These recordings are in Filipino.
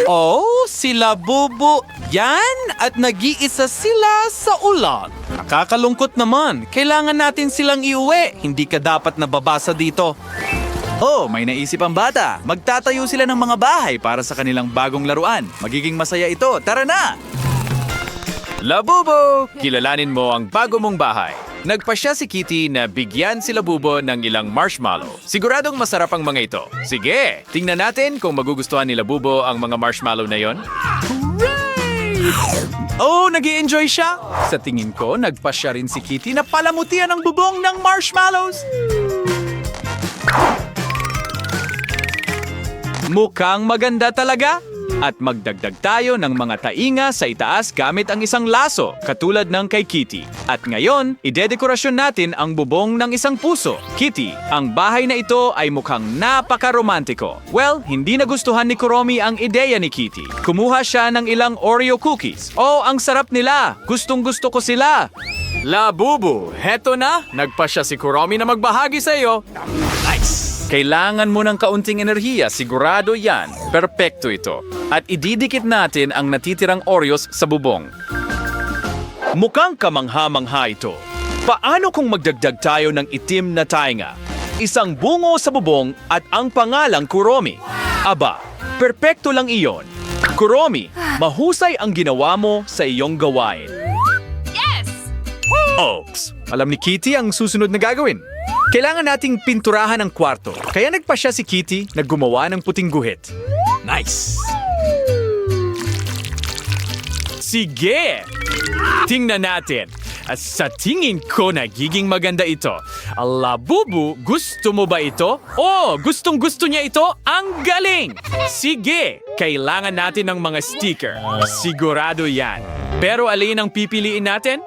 Oh, sila Bubo. Yan, at nag-iisa sila sa ulan. Nakakalungkot naman. Kailangan natin silang iuwi. Hindi ka dapat nababasa dito. Oh, may naisip ang bata. Magtatayo sila ng mga bahay para sa kanilang bagong laruan. Magiging masaya ito. Tara na! Labubo! Kilalanin mo ang bago mong bahay. Nagpasya si Kitty na bigyan si Labubo ng ilang marshmallow. Siguradong masarap ang mga ito. Sige, tingnan natin kung magugustuhan ni Labubo ang mga marshmallow na yon. Oh, nag-i-enjoy siya. Sa tingin ko, nagpasya rin si Kitty na palamutian ang bubong ng marshmallows. Mukhang maganda talaga. At magdagdag tayo ng mga tainga sa itaas gamit ang isang laso, katulad ng kay Kitty. At ngayon, idedekorasyon natin ang bubong ng isang puso. Kitty, ang bahay na ito ay mukhang napaka-romantiko. Well, hindi nagustuhan ni Kuromi ang ideya ni Kitty. Kumuha siya ng ilang Oreo cookies. Oh, ang sarap nila! Gustong-gusto ko sila! Labubu, heto na! Nagpasya si Kuromi na magbahagi sa iyo. Nice! Kailangan mo ng kaunting enerhiya, sigurado yan. Perpekto ito. At ididikit natin ang natitirang Oreos sa bubong. Mukhang kamangha-mangha ito. Paano kung magdagdag tayo ng itim na tainga? Isang bungo sa bubong at ang pangalang Kuromi. Aba, perpekto lang iyon. Kuromi, mahusay ang ginawa mo sa iyong gawain. Yes! Oops! Alam ni Kitty ang susunod na gagawin. Kailangan nating pinturahan ang kwarto. Kaya nagpasya si Kitty na gumawa ng puting guhit. Nice! Sige! Tingnan natin. At sa tingin ko nagiging maganda ito. Labubu, gusto mo ba ito? Oh, gustong-gusto niya ito? Ang galing! Sige! Kailangan natin ng mga sticker. Sigurado yan. Pero alin ang pipiliin natin?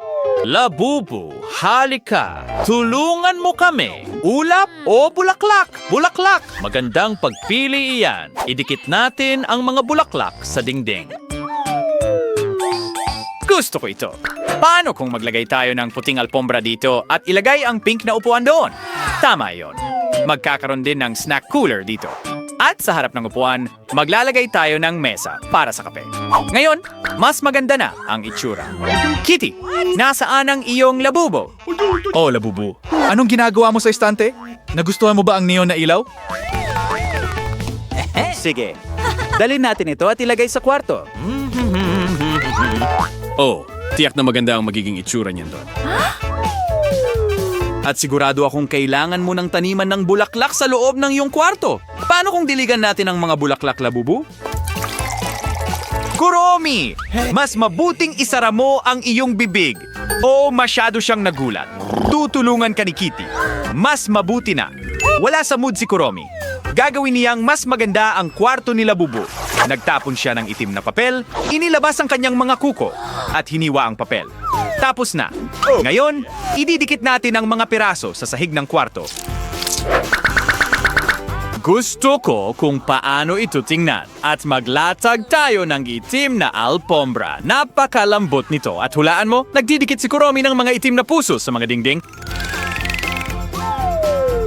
Labubu, halika. Tulungan mo kami. Ulap o bulaklak? Bulaklak. Magandang pagpili iyan. Idikit natin ang mga bulaklak sa dingding. Gusto ko ito. Paano kung maglagay tayo ng puting alpombra dito at ilagay ang pink na upuan doon? Tama yon. Magkakaroon din ng snack cooler dito. At sa harap ng upuan, maglalagay tayo ng mesa para sa kape. Ngayon, mas maganda na ang itsura. Kitty, nasaan ang iyong labubo? Oh, labubo. Anong ginagawa mo sa estante? Nagustuhan mo ba ang neon na ilaw? Sige, dalhin natin ito at ilagay sa kwarto. Oh, tiyak na maganda ang magiging itsura niyan doon. At sigurado akong kailangan mo ng taniman ng bulaklak sa loob ng iyong kwarto. Paano kung diligan natin ang mga bulaklak, Labubu? Kuromi! Mas mabuting isara mo ang iyong bibig. O masyado siyang nagulat. Tutulungan ka ni Kitty. Mas mabuti na. Wala sa mood si Kuromi. Gagawin niyang mas maganda ang kwarto ni Labubu. Nagtapon siya ng itim na papel, inilabas ang kanyang mga kuko, at hiniwa ang papel. Tapos na. Ngayon, ididikit natin ang mga piraso sa sahig ng kwarto. Gusto ko kung paano ito tingnan at maglatag tayo ng itim na alpombra. Napakalambot nito at hulaan mo, nagdidikit si Kuromi ng mga itim na puso sa mga dingding.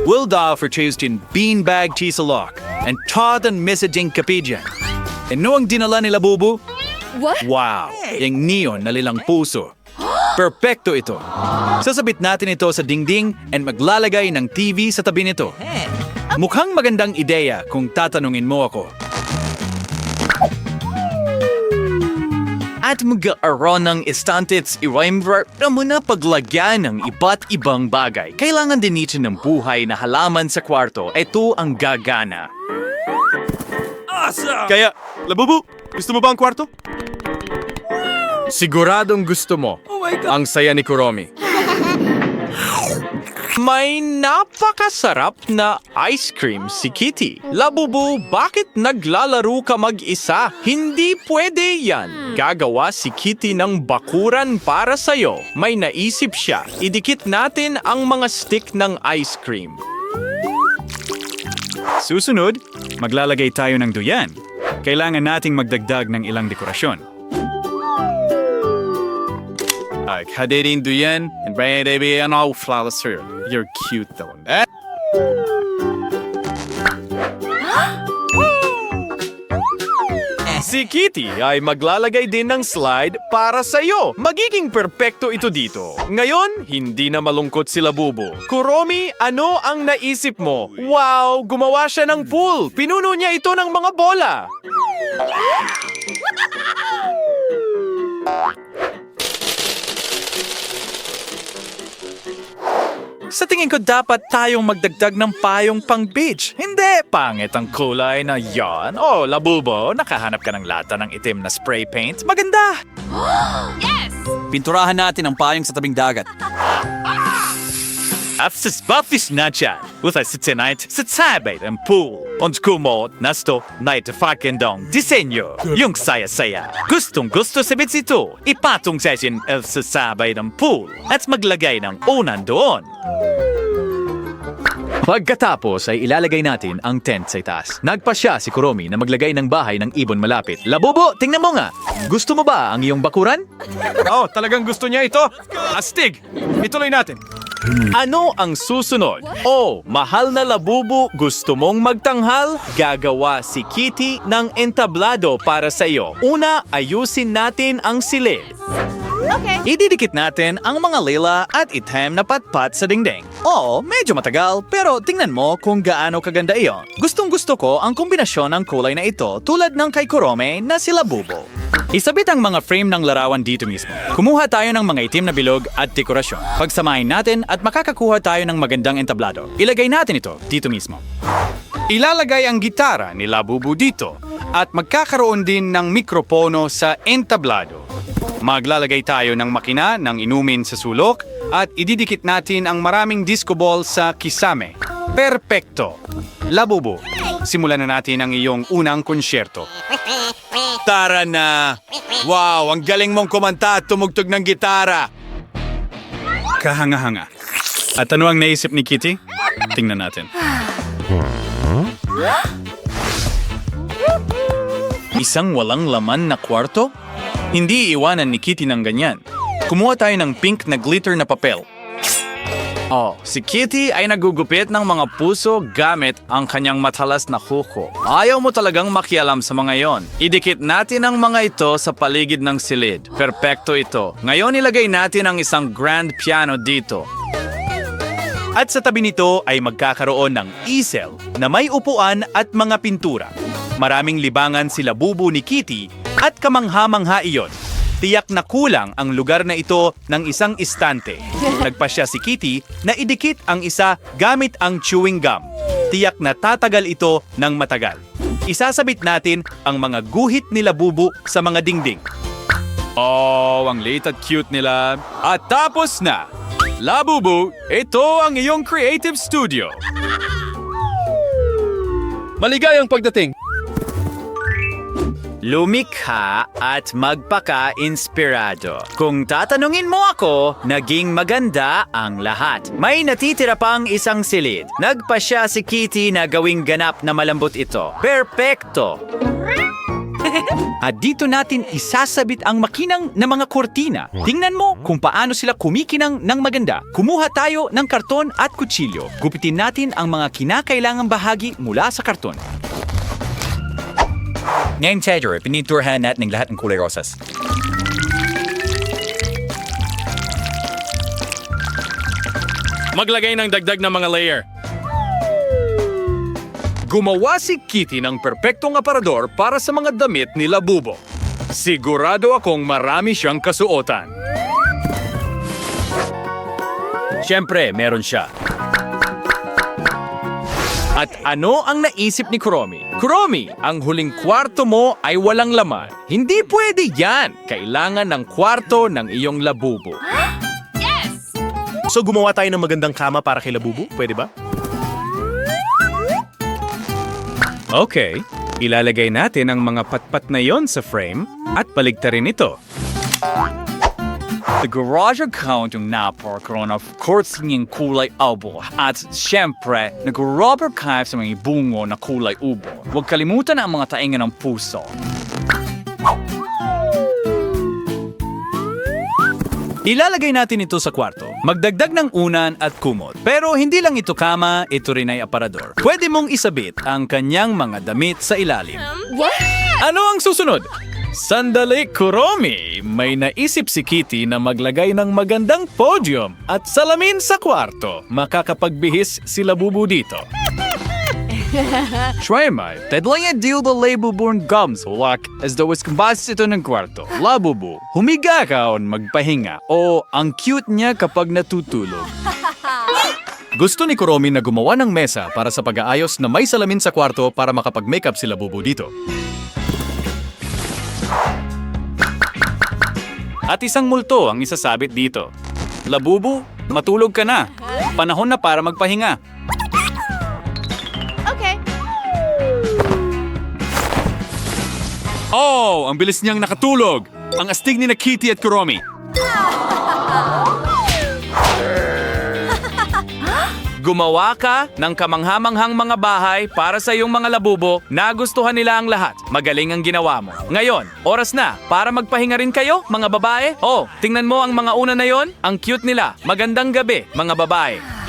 Wilda for Tuesday beanbag chisalok and Todd and messaging kapidyan. Ano ang dinala nila, Bubu? What? Wow, yung neon na lilang puso. Perpekto ito. Sasabit natin ito sa dingding and maglalagay ng TV sa tabi nito. Mukhang magandang ideya kung tatanungin mo ako. At mag-aaron ng estantits i-rhymer na muna paglagyan ng iba't ibang bagay. Kailangan din nito ng buhay na halaman sa kwarto. Ito ang gagana. Kaya, Labubu, gusto mo ba ang kwarto? Siguradong gusto mo. Ang saya ni Kuromi. May napakasarap na ice cream si Kitty. Labubu, bakit naglalaro ka mag-isa? Hindi pwede yan. Gagawa si Kitty ng bakuran para sa'yo. May naisip siya. Idikit natin ang mga stick ng ice cream. Susunod, maglalagay tayo ng duyan. Kailangan nating magdagdag ng ilang dekorasyon. Hadirin duyan and baby and all flawless hair. You're cute though. Si Kitty ay maglalagay din ng slide para sa'yo. Magiging perpekto ito dito. Ngayon, hindi na malungkot si Labubo. Kuromi, ano ang naisip mo? Wow, gumawa siya ng pool. Pinuno niya ito ng mga bola. Sa tingin ko dapat tayong magdagdag ng payong pang beach. Hindi, pangit ang kulay na yan. Oh, Labubo, nakahanap ka ng lata ng itim na spray paint. Maganda! Yes! Pinturahan natin ang payong sa tabing dagat. Afsis Buffis na dyan. Utay sa tonight sa tabay ng pool. Und kumot, nasto, night fucking dong disenyo. Yung saya-saya. Gustong-gusto sa bits ito. Ipatong session sa sabay ng pool. At maglagay ng unan doon. Pagkatapos ay ilalagay natin ang tent sa itaas. Nagpasya si Kuromi na maglagay ng bahay ng ibon malapit. Labubo, tingnan mo nga. Gusto mo ba ang iyong bakuran? Oh, talagang gusto niya ito. Astig! Ituloy natin. Ano ang susunod? Oh, mahal na Labubo, gusto mong magtanghal? Gagawa si Kitty ng entablado para sa iyo. Una, ayusin natin ang silid. Okay. Ididikit natin ang mga lila at item na patpat sa dingding. Oo, medyo matagal, pero tingnan mo kung gaano kaganda iyon. Gustong-gusto ko ang kombinasyon ng kulay na ito tulad ng kay Kurome na si Labubo. Isabit ang mga frame ng larawan dito mismo. Kumuha tayo ng mga itim na bilog at dekorasyon. Pagsamahin natin at makakakuha tayo ng magandang entablado. Ilagay natin ito dito mismo. Ilalagay ang gitara ni Labubo dito at magkakaroon din ng mikropono sa entablado. Maglalagay tayo ng makina ng inumin sa sulok at ididikit natin ang maraming disco ball sa kisame. Perpekto! Labubo, simulan na natin ang iyong unang konsyerto. Tara na! Wow, ang galing mong kumanta at tumugtog ng gitara! Kahanga-hanga. At ano ang naisip ni Kitty? Tingnan natin. Isang walang laman na kwarto? Hindi iiwanan ni Kitty ng ganyan. Kumuha tayo ng pink na glitter na papel. Oh, si Kitty ay nagugupit ng mga puso gamit ang kanyang matalas na kuko. Ayaw mo talagang makialam sa mga yon. Idikit natin ang mga ito sa paligid ng silid. Perpekto ito. Ngayon ilagay natin ang isang grand piano dito. At sa tabi nito ay magkakaroon ng easel na may upuan at mga pintura. Maraming libangan sila Bubu ni Kitty at kamangha-mangha iyon. Tiyak na kulang ang lugar na ito ng isang istante. Nagpasya si Kitty na idikit ang isa gamit ang chewing gum. Tiyak na tatagal ito ng matagal. Isasabit natin ang mga guhit nila Bubu sa mga dingding. Oh, ang late at cute nila. At tapos na! Labubu, ito ang iyong creative studio. Maligayang pagdating. Lumikha at magpaka-inspirado. Kung tatanungin mo ako, naging maganda ang lahat. May natitira pang isang silid. Nagpasya si Kitty na gawing ganap na malambot ito. Perpekto! At dito natin isasabit ang makinang na mga kortina. Tingnan mo kung paano sila kumikinang ng maganda. Kumuha tayo ng karton at kutsilyo. Gupitin natin ang mga kinakailangang bahagi mula sa karton. Ngayon, Cedro, pininturahan natin ng lahat ng kulay rosas. Maglagay ng dagdag na mga layer. Gumawa si Kitty ng perpektong aparador para sa mga damit ni Labubo. Sigurado akong marami siyang kasuotan. Siyempre, meron siya. At ano ang naisip ni Kuromi? Kuromi, ang huling kwarto mo ay walang laman. Hindi pwede yan. Kailangan ng kwarto ng iyong Labubo. Yes! So gumawa tayo ng magandang kama para kay Labubu? Pwede ba? Okay, ilalagay natin ang mga patpat na yon sa frame at baligtarin ito. The garage account yung naparkaroon of course yung kulay ubo. At syempre, nag-rubber cap sa mga bungo na kulay ubo. Huwag kalimutan ang mga tainga ng puso. Ilalagay natin ito sa kwarto. Magdagdag ng unan at kumot. Pero hindi lang ito kama, ito rin ay aparador. Pwede mong isabit ang kanyang mga damit sa ilalim. What? Ano ang susunod? Sandali, Kuromi. May naisip si Kitty na maglagay ng magandang podium at salamin sa kwarto. Makakapagbihis si Labubu dito. Shwemay, tadlanya deal the Labubu gums hulak as though is kumbas ito ng kwarto. Labubu, humiga ka on magpahinga o ang cute niya kapag natutulog. Gusto ni Kuromi na gumawa ng mesa para sa pag-aayos na may salamin sa kwarto para makapag-makeup si Labubu dito. At isang multo ang isasabit dito. Labubu, matulog ka na. Panahon na para magpahinga. Okay. Oh, ang bilis niyang nakatulog. Ang astig ni na Kitty at Kuromi. Gumawa ka ng kamanghamanghang mga bahay para sa iyong mga labubo na gustuhan nila ang lahat. Magaling ang ginawa mo. Ngayon, oras na para magpahinga rin kayo, mga babae. Oh, tingnan mo ang mga una na yon. Ang cute nila. Magandang gabi, mga babae.